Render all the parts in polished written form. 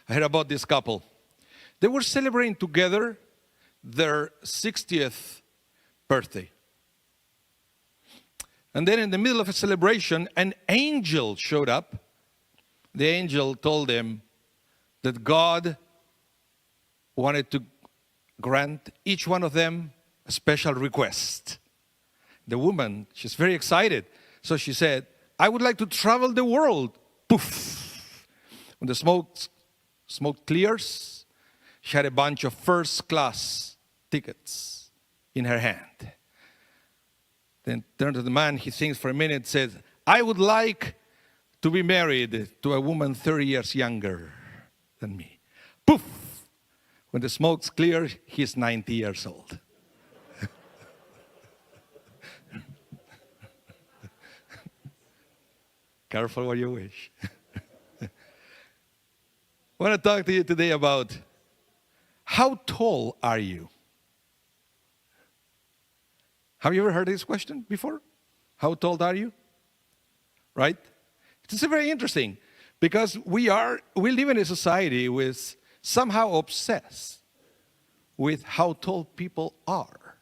I heard about this couple. They were celebrating together their 60th birthday. And then in the middle of a celebration, an angel showed up. The angel told them that God wanted to grant each one of them a special request. The woman, she's very excited. So she said, I would like to travel the world. Poof. When the smoke clears, she had a bunch of first-class tickets in her hand. Then turned to the man, he thinks for a minute, says, I would like to be married to a woman 30 years younger than me. Poof! When the smoke's clear, he's 90 years old. Careful what you wish. I want to talk to you today about how tall are you? Have you ever heard this question before? How tall are you? Right? It's very interesting because we live in a society with somehow obsessed with how tall people are.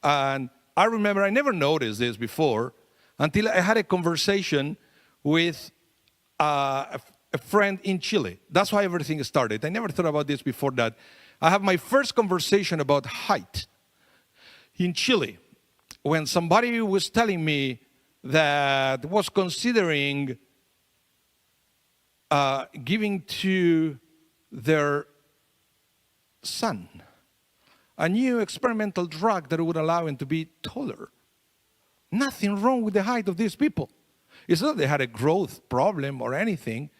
And I remember I never noticed this before until I had a conversation with a friend in Chile. That's why everything started. I never thought about this before that. I have my first conversation about height in Chile when somebody was telling me that was considering giving to their son a new experimental drug that would allow him to be taller. Nothing wrong with the height of these people. It's not that they had a growth problem or anything,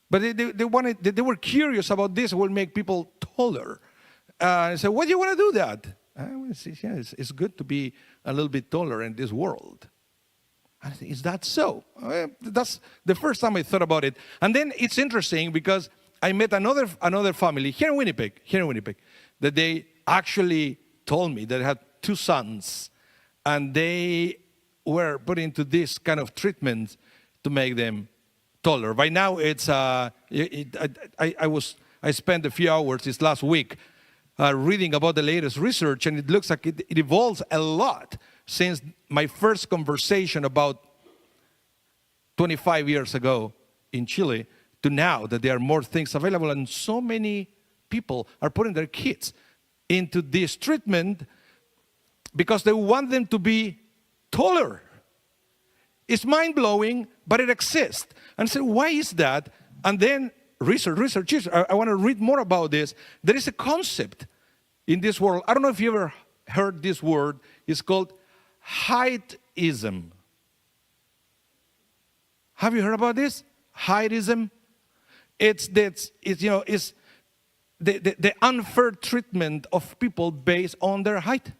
but they were curious about this. It will make people taller. I said, why do you want to do that? It's good to be a little bit taller in this world. I said, is that so? That's the first time I thought about it. And then it's interesting because I met another family here in Winnipeg, that they actually told me that they had 2 sons, and they were put into this kind of treatment to make them taller. By now, it's I spent a few hours this last week reading about the latest research, and it looks like it evolves a lot since my first conversation about 25 years ago in Chile to now, that there are more things available, and so many people are putting their kids into this treatment because they want them to be taller. It's mind-blowing, but it exists. And so why is that? And then research. I want to read more about this. There is a concept in this world. I don't know if you ever heard this word. It's called heightism. Have you heard about this? Heightism. It's the unfair treatment of people based on their height.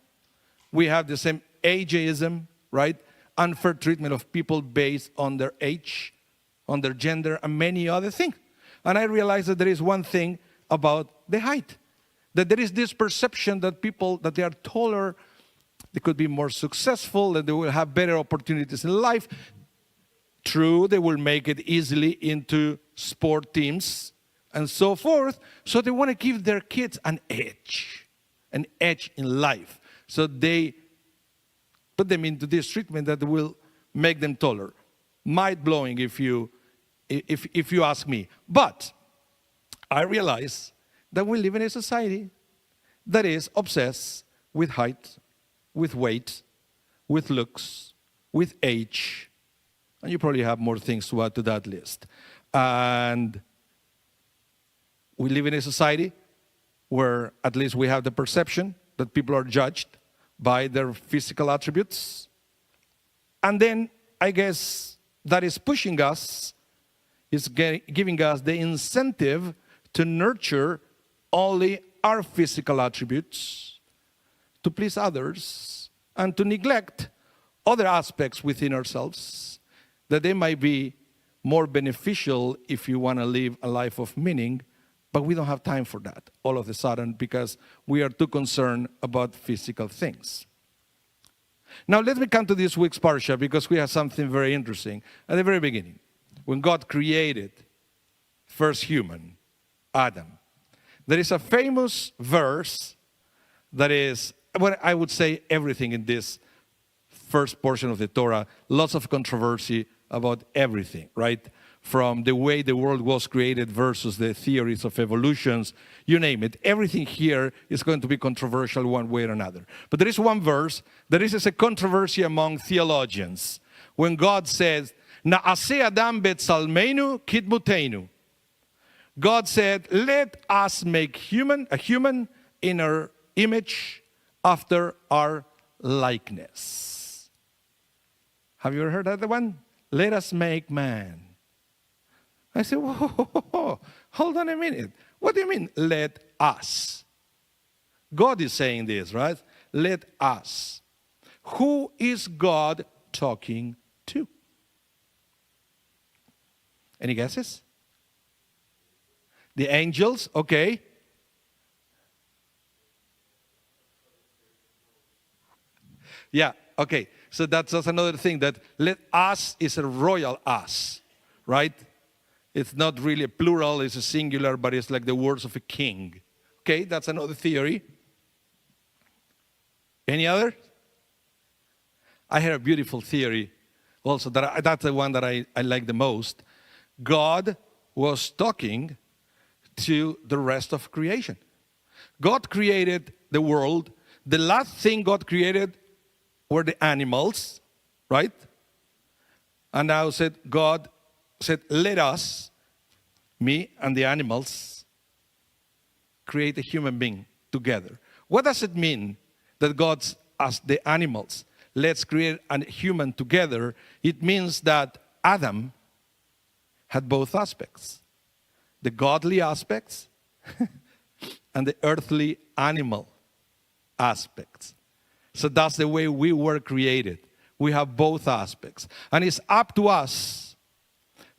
We have the same ageism, right? Unfair treatment of people based on their age, on their gender, and many other things. And I realized that there is one thing about the height, that there is this perception that people, that they are taller, they could be more successful, that they will have better opportunities in life. True, they will make it easily into sport teams and so forth. So they want to give their kids an edge in life. So they put them into this treatment that will make them taller. Mind-blowing if you ask me. But I realize that we live in a society that is obsessed with height, with weight, with looks, with age. And you probably have more things to add to that list. And we live in a society where at least we have the perception that people are judged by their physical attributes. And then I guess that is pushing us, is giving us the incentive to nurture only our physical attributes, to please others, and to neglect other aspects within ourselves that they might be more beneficial if you want to live a life of meaning, but we don't have time for that all of a sudden because we are too concerned about physical things. Now let me come to this week's parsha because we have something very interesting. At the very beginning, when God created first human, Adam. There is a famous verse that is, well, I would say everything in this first portion of the Torah, lots of controversy about everything, right? From the way the world was created versus the theories of evolutions, you name it. Everything here is going to be controversial one way or another. But there is one verse that is a controversy among theologians. When God says, Na'aseh Adam betzalmeinu kidmuteinu. God said, let us make a human in our image after our likeness. Have you ever heard that one? Let us make man. I said, whoa, hold on a minute. What do you mean, let us? God is saying this, right? Let us. Who is God talking to? Any guesses? The angels, okay. Yeah, okay. So that's another thing, that let us is a royal us, right? It's not really a plural, it's a singular, but it's like the words of a king. Okay, that's another theory. Any other? I had a beautiful theory also, that's the one that I like the most. God was talking to the rest of creation. God created the world. The last thing God created were the animals, right? And now God said, let us, me and the animals, create a human being together. What does it mean that God's as the animals, let's create a human together? It means that Adam had both aspects, the godly aspects and the earthly animal aspects. So that's the way we were created. We have both aspects. And it's up to us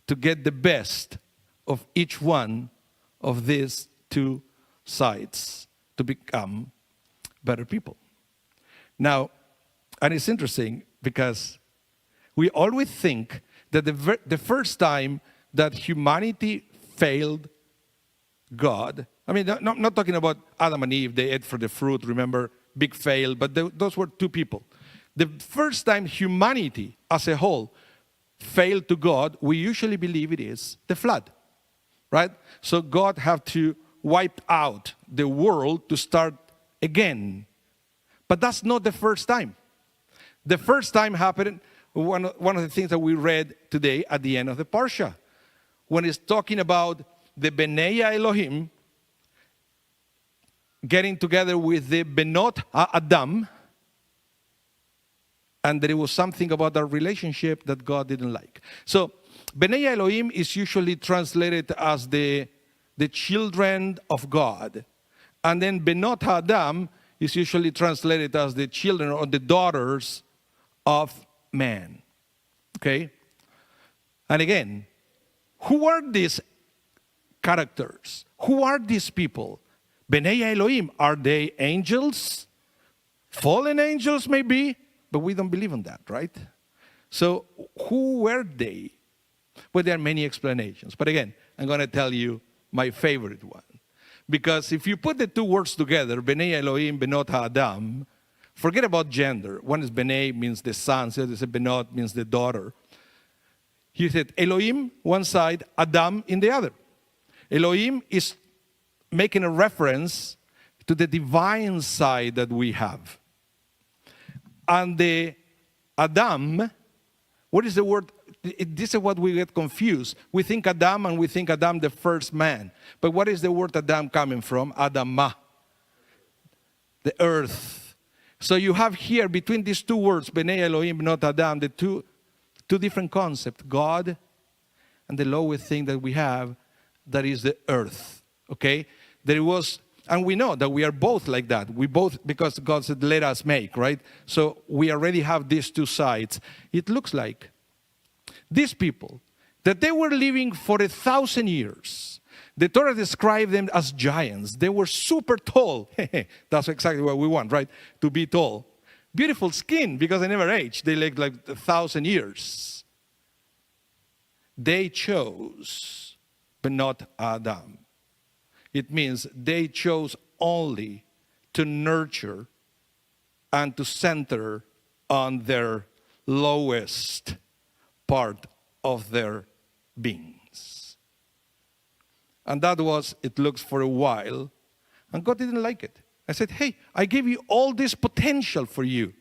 to get the best of each one of these two sides to become better people. Now, and it's interesting because we always think that the first time that humanity failed God, I mean, not talking about Adam and Eve, they ate from the fruit, remember, big fail, but those were two people. The first time humanity as a whole failed to God, we usually believe it is the flood, right? So God had to wipe out the world to start again. But that's not the first time. The first time happened, one of the things that we read today at the end of the Parsha, when it's talking about the Bnei Elohim getting together with the Benot Adam, and there was something about their relationship that God didn't like. So Bnei Elohim is usually translated as the children of God. And then Benot Adam is usually translated as the children or the daughters of man. Okay? And again, who are these characters? Who are these people? Bnei Elohim, are they angels? Fallen angels maybe, but we don't believe in that, right? So who were they? Well, there are many explanations. But again, I'm going to tell you my favorite one. Because if you put the two words together, Bnei Elohim, Benot Adam, forget about gender. One is Bnei, means the son. The other is Benot, means the daughter. He said Elohim, one side, Adam in the other. Elohim is making a reference to the divine side that we have. And the Adam, what is the word? This is what we get confused. We think Adam and we think Adam the first man. But what is the word Adam coming from? Adamah, the earth. So you have here between these two words, Bnei Elohim, not Adam, the two different concepts, God and the lowest thing that we have, that is the earth. Okay? There was, and we know that we are both like that. We both, because God said, let us make, right? So we already have these two sides. It looks like these people, that they were living for 1,000 years. The Torah described them as giants. They were super tall. That's exactly what we want, right? To be tall. Beautiful skin, because they never age. They lived like 1,000 years. They chose, but not Adam. It means they chose only to nurture and to center on their lowest part of their beings. And that was, it looks for a while, and God didn't like it. I said, hey, I gave you all this potential for you.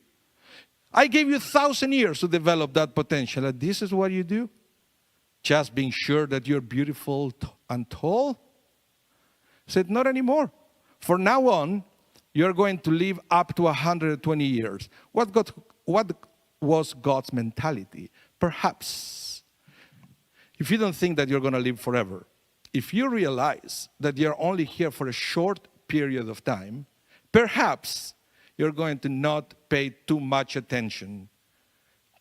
I gave you 1,000 years to develop that potential, and this is what you do? Just being sure that you're beautiful and tall? I said, not anymore. For now on, you're going to live up to 120 years. What was God's mentality? Perhaps, if you don't think that you're going to live forever, if you realize that you're only here for a short period of time, perhaps you're going to not pay too much attention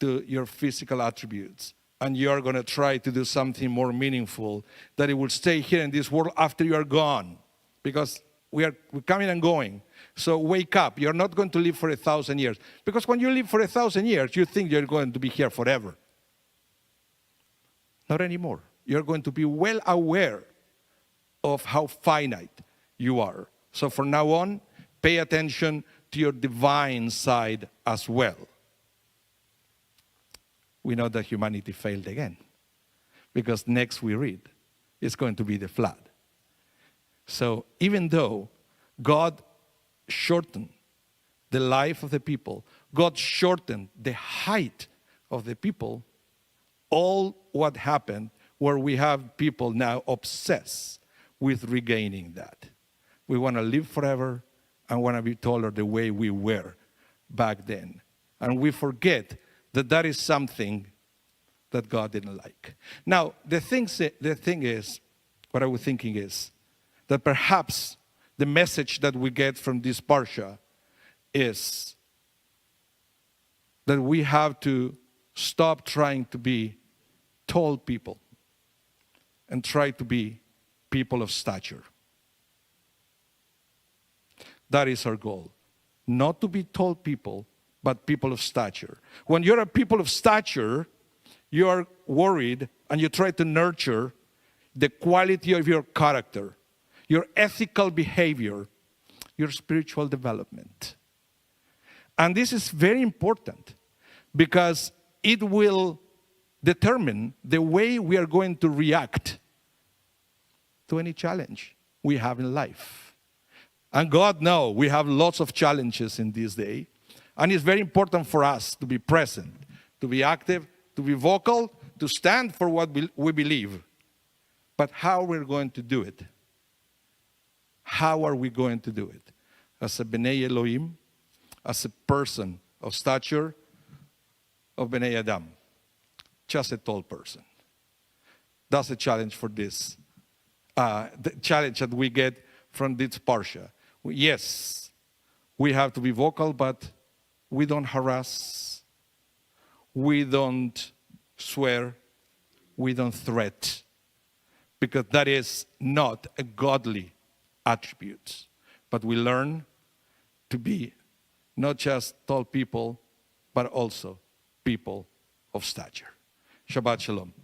to your physical attributes, and you're going to try to do something more meaningful, that it will stay here in this world after you are gone. Because we're coming and going. So wake up. You're not going to live for 1,000 years. Because when you live for 1,000 years, you think you're going to be here forever. Not anymore. You're going to be well aware of how finite you are. So from now on, pay attention to your divine side as well. We know that humanity failed again. Because next we read, it's going to be the flood. So even though God shortened the life of the people, God shortened the height of the people, all what happened where we have people now obsessed with regaining that. We want to live forever and want to be taller the way we were back then. And we forget that that is something that God didn't like. Now, the thing is, what I was thinking is, that perhaps the message that we get from this parsha is that we have to stop trying to be tall people and try to be people of stature. That is our goal. Not to be tall people, but people of stature. When you're a people of stature, you are worried and you try to nurture the quality of your character, your ethical behavior, your spiritual development. And this is very important because it will determine the way we are going to react to any challenge we have in life. And God knows we have lots of challenges in this day. And it's very important for us to be present, to be active, to be vocal, to stand for what we believe. But how we're going to do it? How are we going to do it? As a B'nai Elohim, as a person of stature, of B'nai Adam, just a tall person. That's the challenge for this. The challenge that we get from this parsha. Yes, we have to be vocal, but we don't harass, we don't swear, we don't threat, because that is not a godly attribute. But we learn to be not just tall people, but also people of stature. Shabbat Shalom.